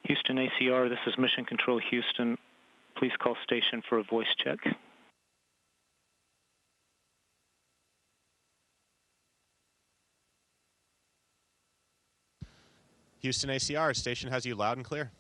Houston ACR, this is Mission Control Houston. Please call station for a voice check. Houston ACR, station has you loud and clear.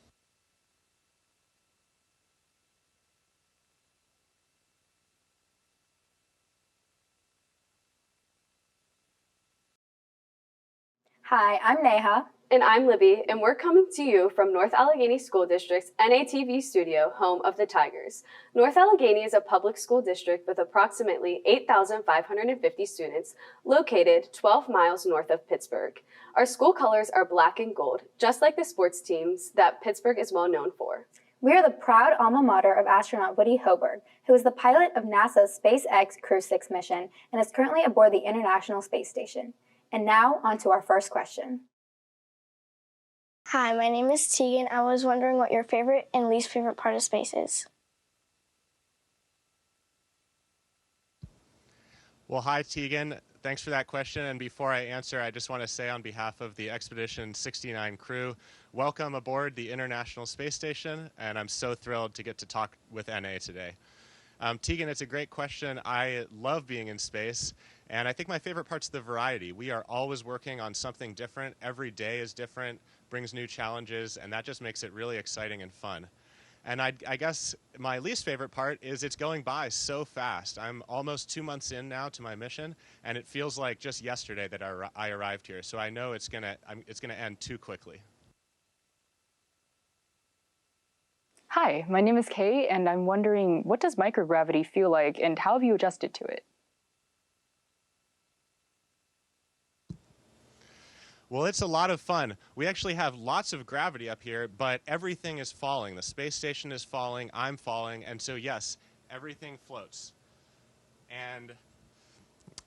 Hi, I'm Neha. And I'm Libby, and we're coming to you from North Allegheny School District's NATV studio, home of the Tigers. North Allegheny is a public school district with approximately 8,550 students located 12 miles north of Pittsburgh. Our school colors are black and gold, just like the sports teams that Pittsburgh is well known for. We are the proud alma mater of astronaut Woody Hoburg, who is the pilot of NASA's SpaceX Crew 6 mission and is currently aboard the International Space Station. And now, on to our first question. Hi, my name is Tegan. I was wondering what your favorite and least favorite part of space is. Well, hi, Tegan. Thanks for that question. And before I answer, I just want to say on behalf of the Expedition 69 crew, welcome aboard the International Space Station, and I'm so thrilled to get to talk with NA today. Tegan, it's a great question. I love being in space, and I think my favorite part's the variety. We are always working on something different. Every day is different, brings new challenges, and that just makes it really exciting and fun. And I guess my least favorite part is it's going by so fast. I'm almost 2 months in now to my mission, and it feels like just yesterday that I arrived here. So I know it's gonna end too quickly. Hi, my name is Kay, and I'm wondering, what does microgravity feel like, and how have you adjusted to it? Well, it's a lot of fun. We actually have lots of gravity up here, but everything is falling. The space station is falling, I'm falling, and so yes, everything floats. And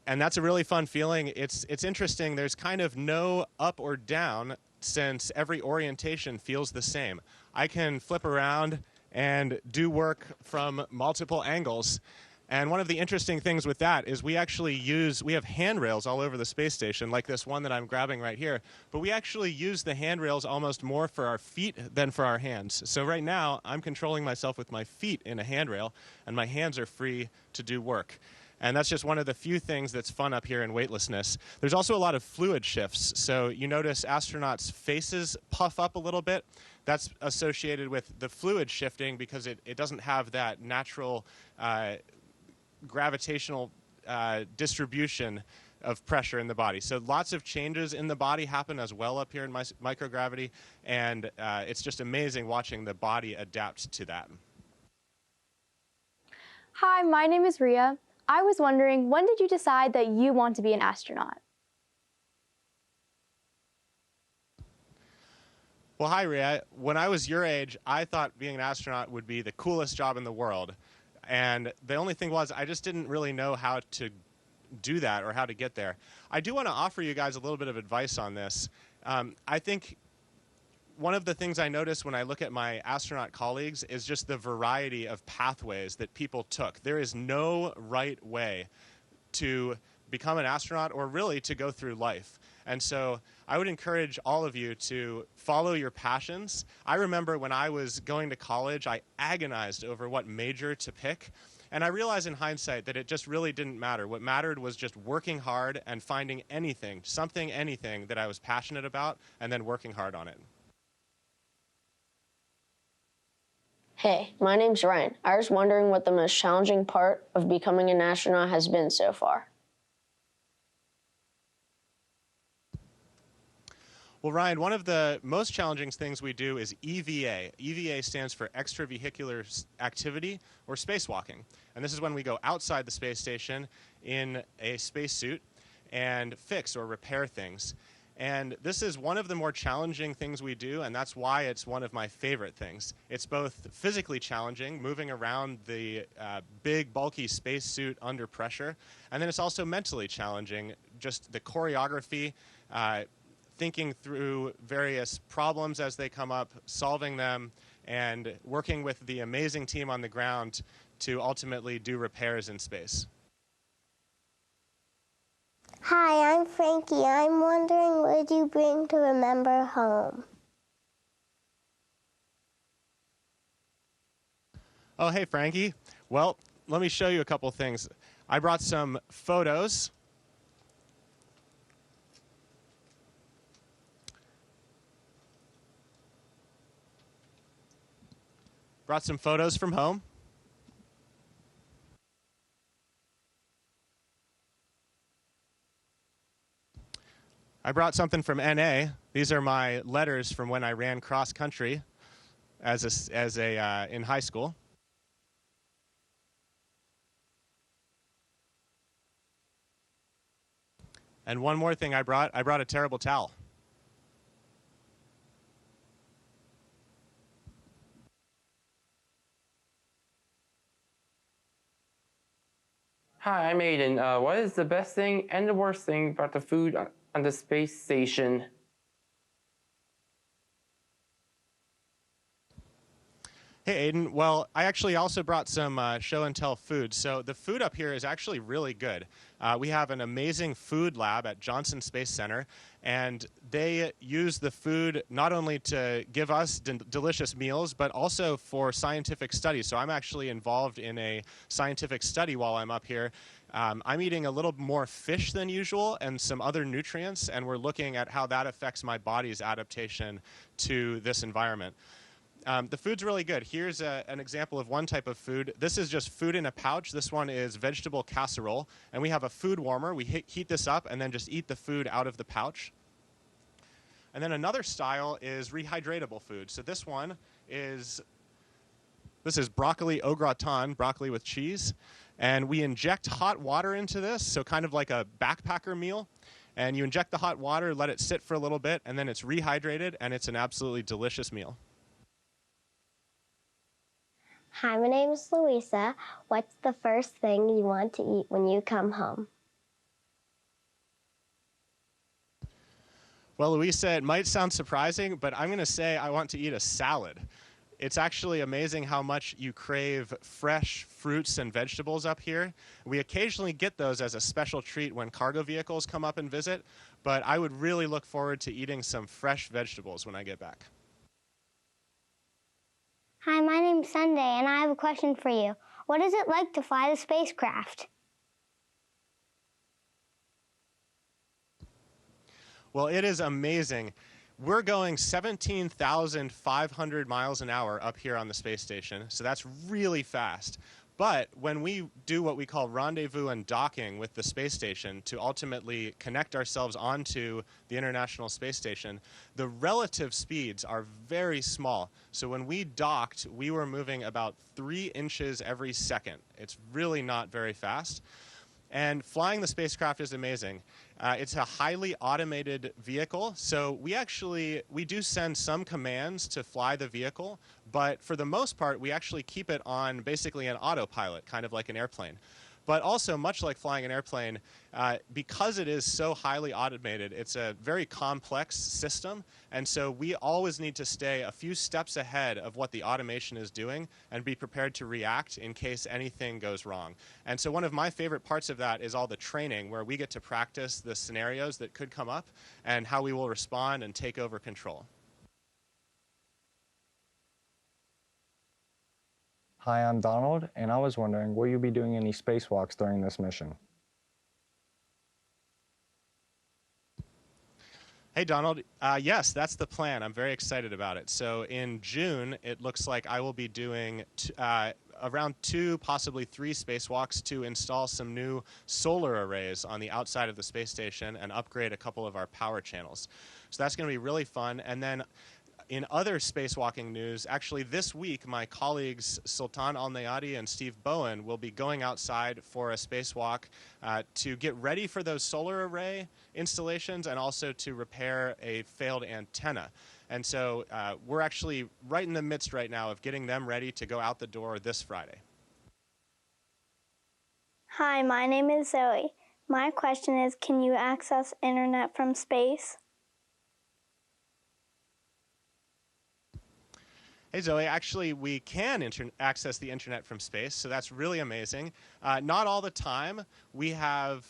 that's a really fun feeling. It's interesting. There's kind of no up or down since every orientation feels the same. I can flip around and do work from multiple angles. And one of the interesting things with that is we have handrails all over the space station, like this one that I'm grabbing right here, but we actually use the handrails almost more for our feet than for our hands. So right now, I'm controlling myself with my feet in a handrail, and my hands are free to do work. And that's just one of the few things that's fun up here in weightlessness. There's also a lot of fluid shifts. So you notice astronauts' faces puff up a little bit. That's associated with the fluid shifting because it doesn't have that natural gravitational distribution of pressure in the body. So lots of changes in the body happen as well up here in microgravity. And it's just amazing watching the body adapt to that. Hi, my name is Ria. I was wondering, when did you decide that you want to be an astronaut? Well, hi, Ria. When I was your age, I thought being an astronaut would be the coolest job in the world. And the only thing was, I just didn't really know how to do that or how to get there. I do want to offer you guys a little bit of advice on this. I think one of the things I notice when I look at my astronaut colleagues is just the variety of pathways that people took. There is no right way to become an astronaut or really to go through life. And so I would encourage all of you to follow your passions. I remember when I was going to college, I agonized over what major to pick. And I realized in hindsight that it just really didn't matter. What mattered was just working hard and finding anything that I was passionate about, and then working hard on it. Hey, my name's Ryan. I was wondering what the most challenging part of becoming an astronaut has been so far. Well, Ryan, one of the most challenging things we do is EVA. EVA stands for extravehicular activity or spacewalking. And this is when we go outside the space station in a spacesuit and fix or repair things. And this is one of the more challenging things we do, and that's why it's one of my favorite things. It's both physically challenging, moving around the big, bulky spacesuit under pressure, and then it's also mentally challenging, just the choreography, thinking through various problems as they come up, solving them, and working with the amazing team on the ground to ultimately do repairs in space. Hi, I'm Frankie. I'm wondering, what do you bring to remember home? Oh, hey, Frankie. Well, let me show you a couple things. I brought some photos. Brought some photos from home. I brought something from NA. These are my letters from when I ran cross country in high school. And one more thing I brought a terrible towel. Hi, I'm Aiden. What is the best thing and the worst thing about the food on the space station? Hey, Aiden. Well, I actually also brought some show and tell food. So the food up here is actually really good. We have an amazing food lab at Johnson Space Center, and they use the food not only to give us delicious meals, but also for scientific studies. So I'm actually involved in a scientific study while I'm up here. I'm eating a little more fish than usual and some other nutrients, and we're looking at how that affects my body's adaptation to this environment. The food's really good. Here's an example of one type of food. This is just food in a pouch. This one is vegetable casserole. And we have a food warmer. We heat this up and then just eat the food out of the pouch. And then another style is rehydratable food. So this is broccoli au gratin, broccoli with cheese. And we inject hot water into this, so kind of like a backpacker meal. And you inject the hot water, let it sit for a little bit, and then it's rehydrated, and it's an absolutely delicious meal. Hi, my name is Louisa. What's the first thing you want to eat when you come home? Well, Louisa, it might sound surprising, but I'm going to say I want to eat a salad. It's actually amazing how much you crave fresh fruits and vegetables up here. We occasionally get those as a special treat when cargo vehicles come up and visit, but I would really look forward to eating some fresh vegetables when I get back. Hi, my name's Sunday, and I have a question for you. What is it like to fly the spacecraft? Well, it is amazing. We're going 17,500 miles an hour up here on the space station, so that's really fast. But when we do what we call rendezvous and docking with the space station to ultimately connect ourselves onto the International Space Station, the relative speeds are very small. So when we docked, we were moving about 3 inches every second. It's really not very fast. And flying the spacecraft is amazing. It's a highly automated vehicle, so we do send some commands to fly the vehicle, but for the most part, we actually keep it on basically an autopilot, kind of like an airplane. But also, much like flying an airplane, because it is so highly automated, it's a very complex system, and so we always need to stay a few steps ahead of what the automation is doing and be prepared to react in case anything goes wrong. And so one of my favorite parts of that is all the training, where we get to practice the scenarios that could come up and how we will respond and take over control. Hi, I'm Donald, and I was wondering, will you be doing any spacewalks during this mission? Hey, Donald. Yes, that's the plan. I'm very excited about it. So in June, it looks like I will be doing around 2, possibly 3 spacewalks to install some new solar arrays on the outside of the space station and upgrade a couple of our power channels. So that's going to be really fun. And then in other spacewalking news, actually this week, my colleagues Sultan Al-Nayati and Steve Bowen will be going outside for a spacewalk to get ready for those solar array installations and also to repair a failed antenna. And so we're actually right in the midst right now of getting them ready to go out the door this Friday. Hi, my name is Zoe. My question is, can you access internet from space? Hey Zoe, actually we can access the internet from space, so that's really amazing. Not all the time. We have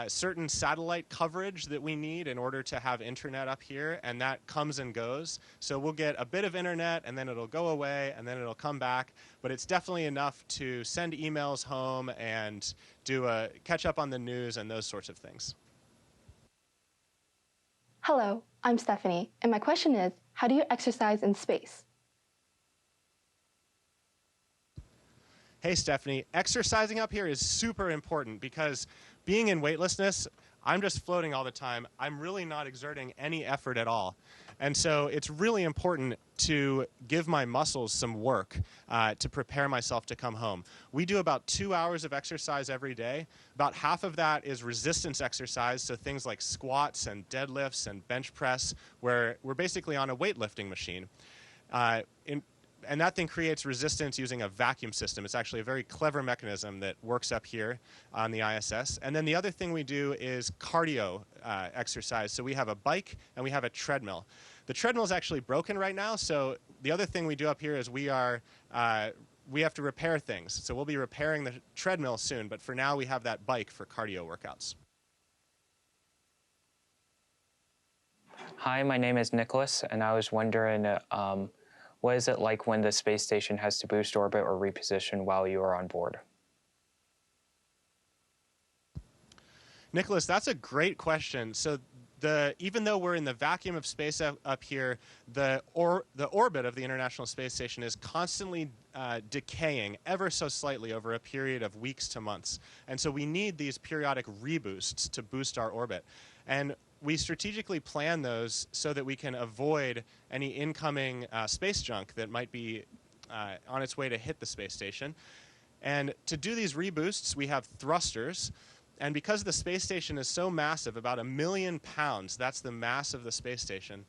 certain satellite coverage that we need in order to have internet up here, and that comes and goes. So we'll get a bit of internet, and then it'll go away, and then it'll come back. But it's definitely enough to send emails home and do a catch up on the news and those sorts of things. Hello, I'm Stephanie, and my question is, how do you exercise in space? Hey Stephanie, exercising up here is super important because being in weightlessness, I'm just floating all the time. I'm really not exerting any effort at all. And so it's really important to give my muscles some work to prepare myself to come home. We do about 2 hours of exercise every day. About half of that is resistance exercise, so things like squats and deadlifts and bench press, where we're basically on a weightlifting machine. And that thing creates resistance using a vacuum system. It's actually a very clever mechanism that works up here on the ISS. And then the other thing we do is cardio exercise. So we have a bike and we have a treadmill. The treadmill is actually broken right now, so the other thing we do up here is we have to repair things. So we'll be repairing the treadmill soon, but for now we have that bike for cardio workouts. Hi, my name is Nicholas, and I was wondering, what is it like when the space station has to boost orbit or reposition while you are on board? Nicholas, that's a great question. So even though we're in the vacuum of space up here, the orbit of the International Space Station is constantly decaying ever so slightly over a period of weeks to months. And so we need these periodic reboosts to boost our orbit. And we strategically plan those so that we can avoid any incoming space junk that might be on its way to hit the space station. And to do these reboosts, we have thrusters. And because the space station is so massive, about 1 million pounds, that's the mass of the space station,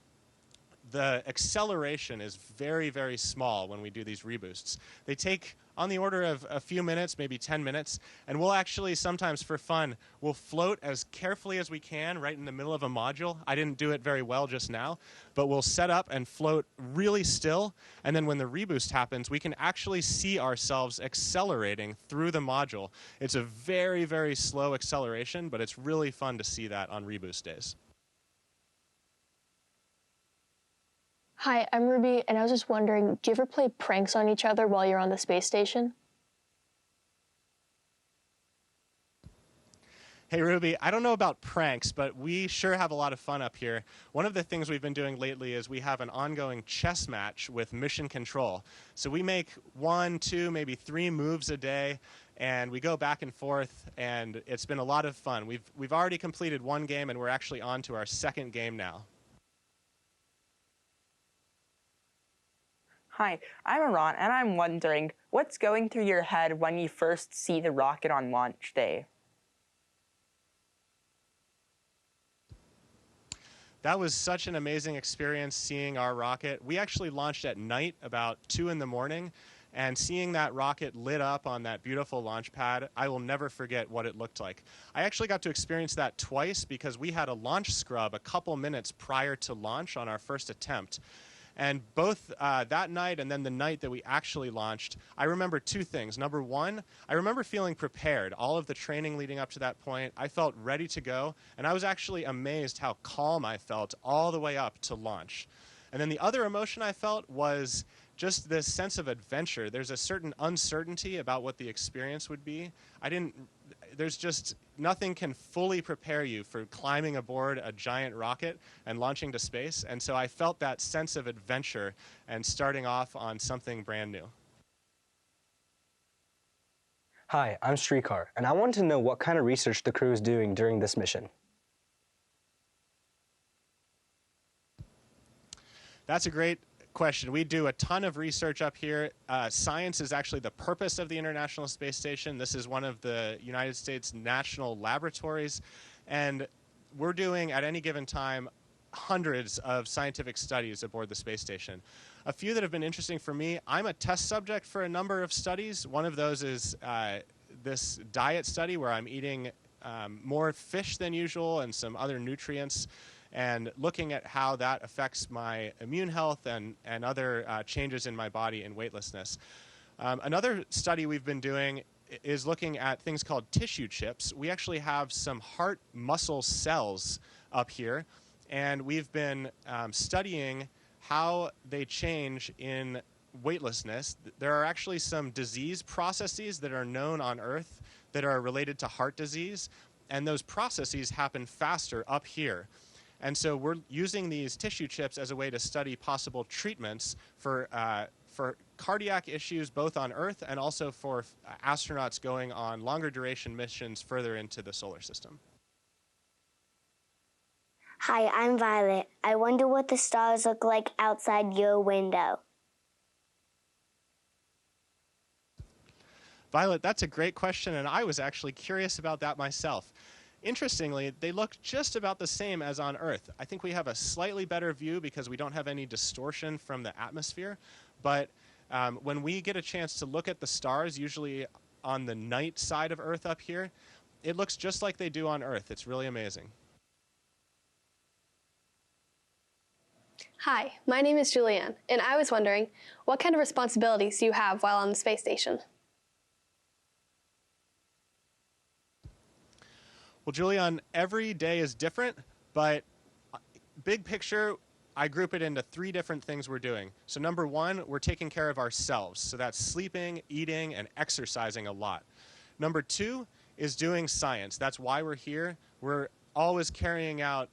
the acceleration is very, very small when we do these reboosts. They take on the order of a few minutes, maybe 10 minutes, and we'll actually sometimes, for fun, we'll float as carefully as we can right in the middle of a module. I didn't do it very well just now, but we'll set up and float really still, and then when the reboost happens, we can actually see ourselves accelerating through the module. It's a very, very slow acceleration, but it's really fun to see that on reboost days. Hi, I'm Ruby, and I was just wondering, do you ever play pranks on each other while you're on the space station? Hey Ruby, I don't know about pranks, but we sure have a lot of fun up here. One of the things we've been doing lately is we have an ongoing chess match with mission control. So we make 1, 2, maybe 3 moves a day, and we go back and forth, and it's been a lot of fun. We've already completed 1 game, and we're actually on to our 2nd game now. Hi, I'm Aran, and I'm wondering, what's going through your head when you first see the rocket on launch day? That was such an amazing experience seeing our rocket. We actually launched at night about 2 in the morning, and seeing that rocket lit up on that beautiful launch pad, I will never forget what it looked like. I actually got to experience that twice because we had a launch scrub a couple minutes prior to launch on our first attempt. And both that night and then the night that we actually launched, I remember 2 things. Number 1, I remember feeling prepared. All of the training leading up to that point, I felt ready to go. And I was actually amazed how calm I felt all the way up to launch. And then the other emotion I felt was just this sense of adventure. There's a certain uncertainty about what the experience would be. There's just nothing can fully prepare you for climbing aboard a giant rocket and launching to space. And so I felt that sense of adventure and starting off on something brand new. Hi, I'm Shrikar, and I want to know what kind of research the crew is doing during this mission. That's a great question. We do a ton of research up here. Science is actually the purpose of the International Space Station. This is one of the United States national laboratories, and we're doing at any given time hundreds of scientific studies aboard the space station. A few that have been interesting for me, I'm a test subject for a number of studies. One of those is this diet study where I'm eating more fish than usual and some other nutrients. and looking at how that affects my immune health and other changes in my body in weightlessness. Another study we've been doing is looking at things called tissue chips. We actually have some heart muscle cells up here, and we've been studying how they change in weightlessness. There are actually some disease processes that are known on Earth that are related to heart disease, and those processes happen faster up here. And so we're using these tissue chips as a way to study possible treatments for cardiac issues both on Earth and also for astronauts going on longer duration missions further into the solar system. Hi, I'm Violet. I wonder what the stars look like outside your window. Violet, that's a great question, and I was actually curious about that myself. Interestingly, they look just about the same as on Earth. I think we have a slightly better view because we don't have any distortion from the atmosphere, but when we get a chance to look at the stars, usually on the night side of Earth up here, it looks just like they do on Earth. It's really amazing. Hi, my name is Julianne, and I was wondering, what kind of responsibilities do you have while on the space station? Well, Julianne, every day is different, but big picture, I group it into 3 different things we're doing. So number 1, we're taking care of ourselves. So that's sleeping, eating, and exercising a lot. Number 2 is doing science. That's why we're here. We're always carrying out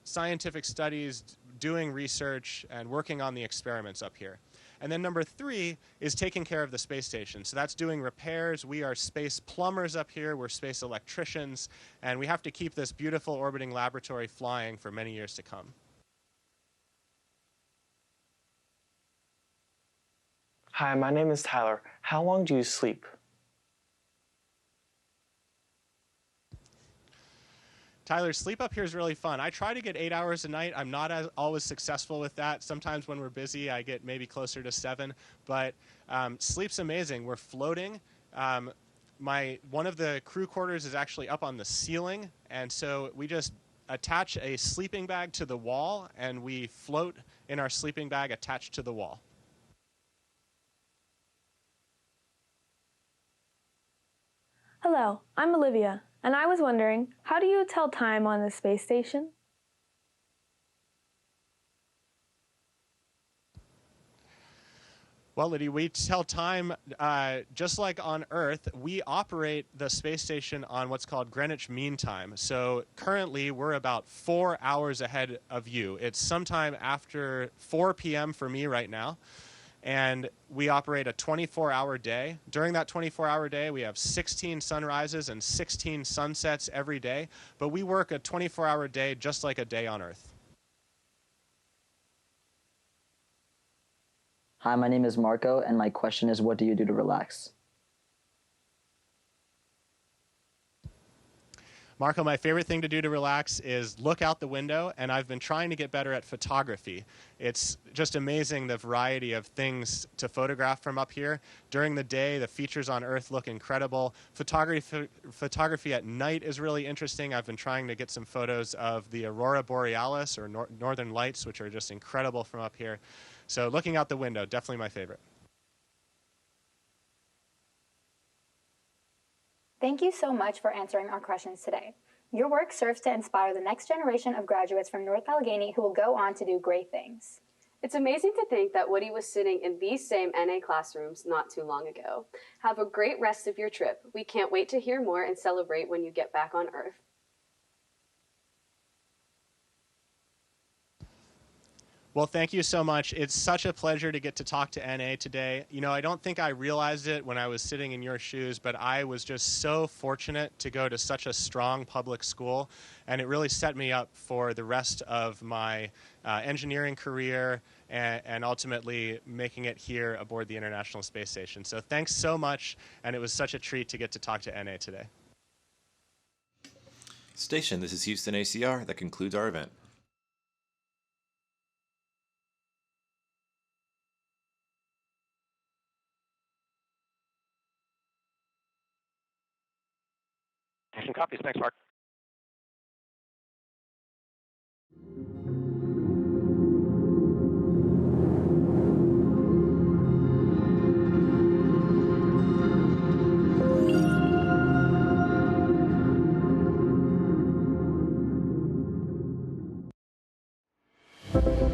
scientific studies, doing research, and working on the experiments up here. And then number 3 is taking care of the space station. So that's doing repairs. We are space plumbers up here. We're space electricians. And we have to keep this beautiful orbiting laboratory flying for many years to come. Hi, my name is Tyler. How long do you sleep? Tyler, sleep up here is really fun. I try to get 8 hours a night. I'm not always successful with that. Sometimes when we're busy, I get maybe closer to 7. But sleep's amazing. We're floating. One of the crew quarters is actually up on the ceiling, and so we just attach a sleeping bag to the wall, and we float in our sleeping bag attached to the wall. Hello, I'm Olivia, and I was wondering, how do you tell time on the space station? Well, Liddy, we tell time just like on Earth. We operate the space station on what's called Greenwich Mean Time. So currently, we're about 4 hours ahead of you. It's sometime after 4 p.m. for me right now. And we operate a 24-hour day. During that 24-hour day, we have 16 sunrises and 16 sunsets every day. But we work a 24-hour day just like a day on Earth. Hi, my name is Marco, and my question is, what do you do to relax? Marco, my favorite thing to do to relax is look out the window, and I've been trying to get better at photography. It's just amazing the variety of things to photograph from up here. During the day, the features on Earth look incredible. Photography at night is really interesting. I've been trying to get some photos of the aurora borealis, or northern lights, which are just incredible from up here. So looking out the window, definitely my favorite. Thank you so much for answering our questions today. Your work serves to inspire the next generation of graduates from North Allegheny who will go on to do great things. It's amazing to think that Woody was sitting in these same NA classrooms not too long ago. Have a great rest of your trip. We can't wait to hear more and celebrate when you get back on Earth. Well, thank you so much. It's such a pleasure to get to talk to NA today. You know, I don't think I realized it when I was sitting in your shoes, but I was just so fortunate to go to such a strong public school, and it really set me up for the rest of my engineering career and ultimately making it here aboard the International Space Station. So thanks so much, and it was such a treat to get to talk to NA today. Station, this is Houston ACR. That concludes our event. Station copies. Thanks, Mark. Bye.